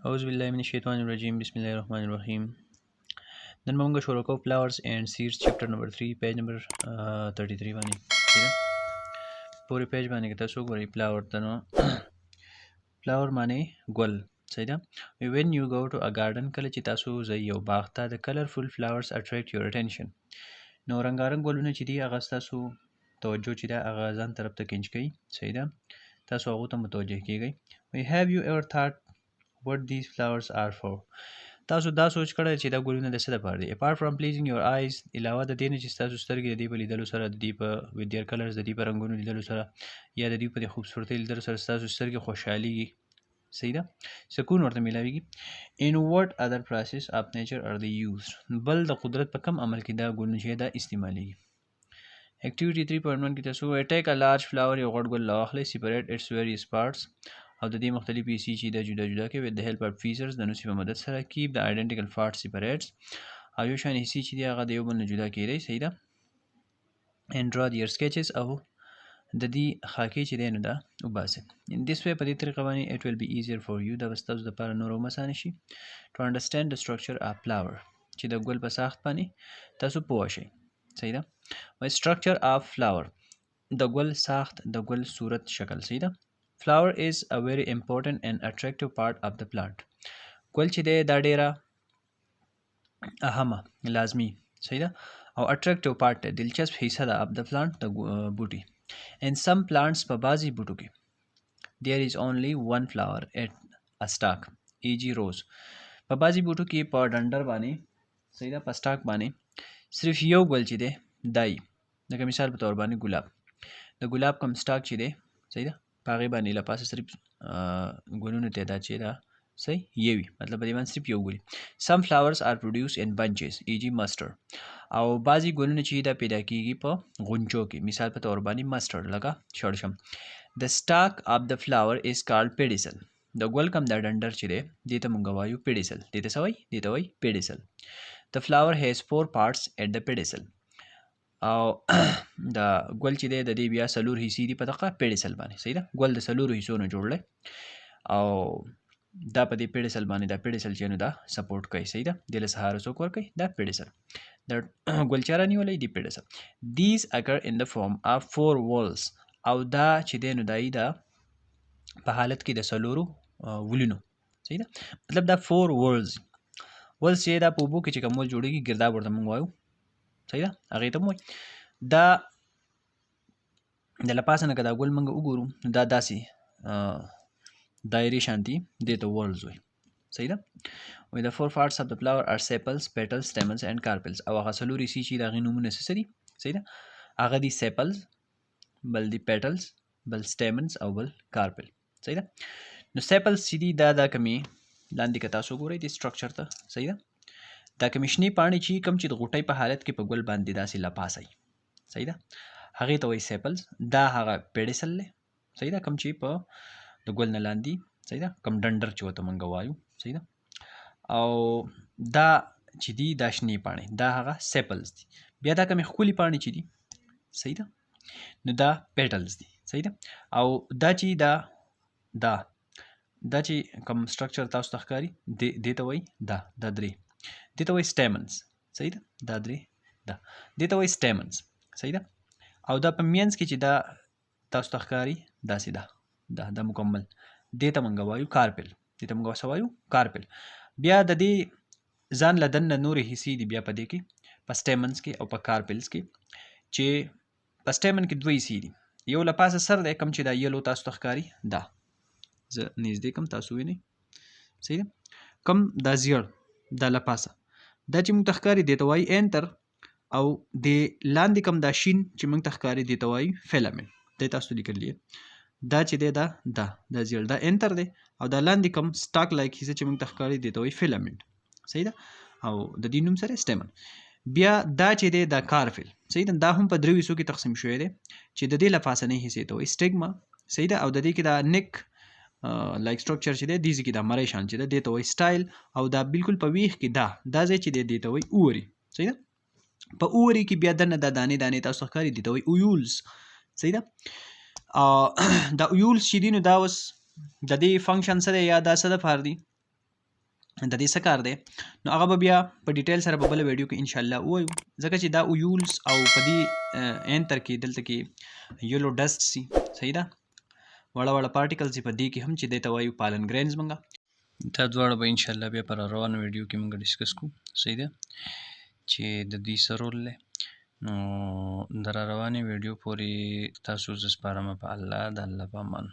أعوذ بالله من الشيطان الرجيم بسم الله الرحمن الرحيم نن موږ شروع کوو flowers and seeds chapter number 3 page number 33 باندې صحیح پورې پیج باندې کې تاسو ګورئ flower ته نو flower معنی ګل صحیح ده when you go to a garden کله چې تاسو ځئ یو باغ ته the colorful flowers attract your attention نو رنگارنګ ګلونه چې دي هغه تاسو توجه چې ده هغه ځان طرف ته کینچ کوي صحیح ده تاسو هغه ته متوجه کیږئ have you ever thought what these flowers are for تاسو دا سوچ کړئ چې دا ګلونه د څه لپاره دي apart from pleasing your eyes علاوه د دې نه چې تاسو سترګې د دې په لیدلو سره د دې په with their colors د دې په رنګونو لیدلو سره یا د دې په خوبصورتۍ لیدلو سره تاسو سترګې خوشحاليږي صحیح ده سکون ورته ملاويږي in what other process of nature are they used بل د قدرت په کم عمل کې دا ګلونه چې دا استعماليږي activity 3.1 کې تاسو take a large flower یو غټ ګل واخلئ separate its various parts او د دې مختلفې حصې چې دا جدا جدا کوي with the help of tweezers د نوسې په مدد سره keep the identical parts separates او یو شان حصې چې دي هغه د یو بل نه جدا کیدی صحیح ده and draw their sketches او د دې خاکې چې دی نو دا وباسئ in this way په دې طریقه باندې it will be easier for you دا به ستاسو دپاره نور هم اسانه شي to understand the structure of flower چې د ګل په ساخت باندې تاسو پوه شئ صحیح ده structure of flower د ګل ساخت د ګل صورت شکل صحیح ده flower is a very important and attractive part of the plant ګل چې دی دا ډیره اهمه لازمی صحیح ده او attractive part دی دلچسپ حصہ ده of the plant د بوټي and some plants په بعضی بوټو کې there is only one flower at a stalk e.g. rose په بعضی بوټو کې په ډنډر باندې صحیح ده په سټاک باندې صرف یو ګل چې دی دای لکه مثال په تور باندې ګلاب د ګلاب کوم سټاک چې دی صحیح ده پاغه باندې لا پاسه صرف ګلونه تعداد چې دا صحیح یوي مطلب دې باندې صرف یو ګل some flowers are produced in bunches e.g. mustard او بعضی ګلونه چې دا پیدا کیږي په غونچو کې مثال په تور باندې mustard لکه شړشم the stalk of the flower is called pedicel د ګل کم دا ډنډر چې دی دې ته مونږ وایو pedicel دې ته سوي دې ته وایي pedicel the flower has 4 parts at the pedicel او دا ګل چې دی د دې بیا سلور حصې دي په دغه پیډیسل باندې صحیح ده ګل د سلورو حصو نه جوړ دی او دا په دې پیډیسل باندې دا پیډیسل چې نو دا سپورټ کوي صحیح ده د له سهار څوک ور کوي دا پیډیسل دا ګل چاره نیولې دی پیډیسل these occur in the form of 4 whorls او دا چې دی نو دای دا په حالت کې د سلورو ولونو صحیح ده مطلب دا 4 whorls چې دا په اوبو کې چې کوم ول جوړیږي ګرداب ورته مونږ وایو صحیح ده هغه ته مو دا د لپاسه نه کدا ګل منګه وګورو دا داسي دایری شانتي د ته ورلز وي صحیح ده وي the 4 parts of the flower are sepals petals stamens and carpels او هغه سلوري سي چې دا غنومونه سسري صحیح ده هغه دي sepals بل دي petals بل stamens او بل carpel صحیح ده نو sepals چې دي دا کمی لاندې کتا سو ګورئ د سټرکچر ته صحیح ده دا کمیشنی پانی چې کم چې د غوټۍ په حالت کې په ګل باندې داسې لپاسي صحیح ده هغه ته وایي سیپلز دا هغه پیډیسل له صحیح ده کم چې په د ګل نه لاندې صحیح ده کم ډنډر چې وته مونږ وایو صحیح ده او دا چې دی دا شنی پانی دا هغه سیپلز دي بیا دا کم خولي پانی چې دي صحیح ده نو دا پیټلز دي صحیح ده او دا چې دا چې کم سټرکچر تاسو تخکاری د ته وایي دا درې دې ته وایي سټیمنز صحیح ده دا درې دا دې ته وایي سټیمنز صحیح ده او دا په مینس کې چې دا تاسو ته ښکاري داسې دا مکمل دې ته مونږ وایو کارپل دې ته مونږ څه وایو کارپل بیا د دې ځان له دننه نورې حصې دي بیا په دې کې په سټیمنز کې او په کارپلز کې چې په سټیمن کې دوه حصې دي یو له پاسه سر دی کم چې دا یلو تاسو ته ښکاري دا زه نږدې کم تاسو وینئ صحیح ده کم دا زیړ دا لپاسه دا چې موږ تخکاری دی ته وایي انتر او د لاندې کم دا شین چې موږ تخکاری دی ته وایي فیلامنټ د تاسو لیکلی دا چې دی دا زیړ دا انتر دی او دا لاندې کم سټاک لایک حصه چې موږ تخکاری دی ته وایي فیلامنټ صحیح ده او د دې نوم سره سټیمن بیا دا چې دی دا کارفل صحیح ده دا هم په درې حصو کې تقسیم شوی دی چې د دې لپاسه نه حصې ته وایي سټیګما صحیح ده او د دې کې دا نیک لایک سټرکچر چې دی دیږي کې دا مړی شان چې دی ته وایي سټایل او دا بالکل په ویښ کې دا ځای چې دی ته وایي اوري صحیح ده په اوري کې بیا دنه دا دانې دانې تاسو ښکاري دی ته وایي اویولز صحیح ده دا اویولز چې دي نو دا اوس د دې فنکشن سره یا دا څه دپاره دي د دې څه کار دی نو هغه به بیا په ډیټیل سره په بله ویډیو کې انشاءالله ووایو ځکه چې دا اویولز او په دې انتر کې دلته کې یلو ډسټ سي صحیح ده وړه وړه پارټیکلز په دې کې هم چې دی ته وایو پالن ګرینز مونږه دا دواړه به انشاءالله بیا پر روانو ویډیو کې مونږ ډسکس کوو صحیح ده چې د دې څه رول دی نو د را روانې ویډیو پورې تاسو زه سپارم په الله د الله په امان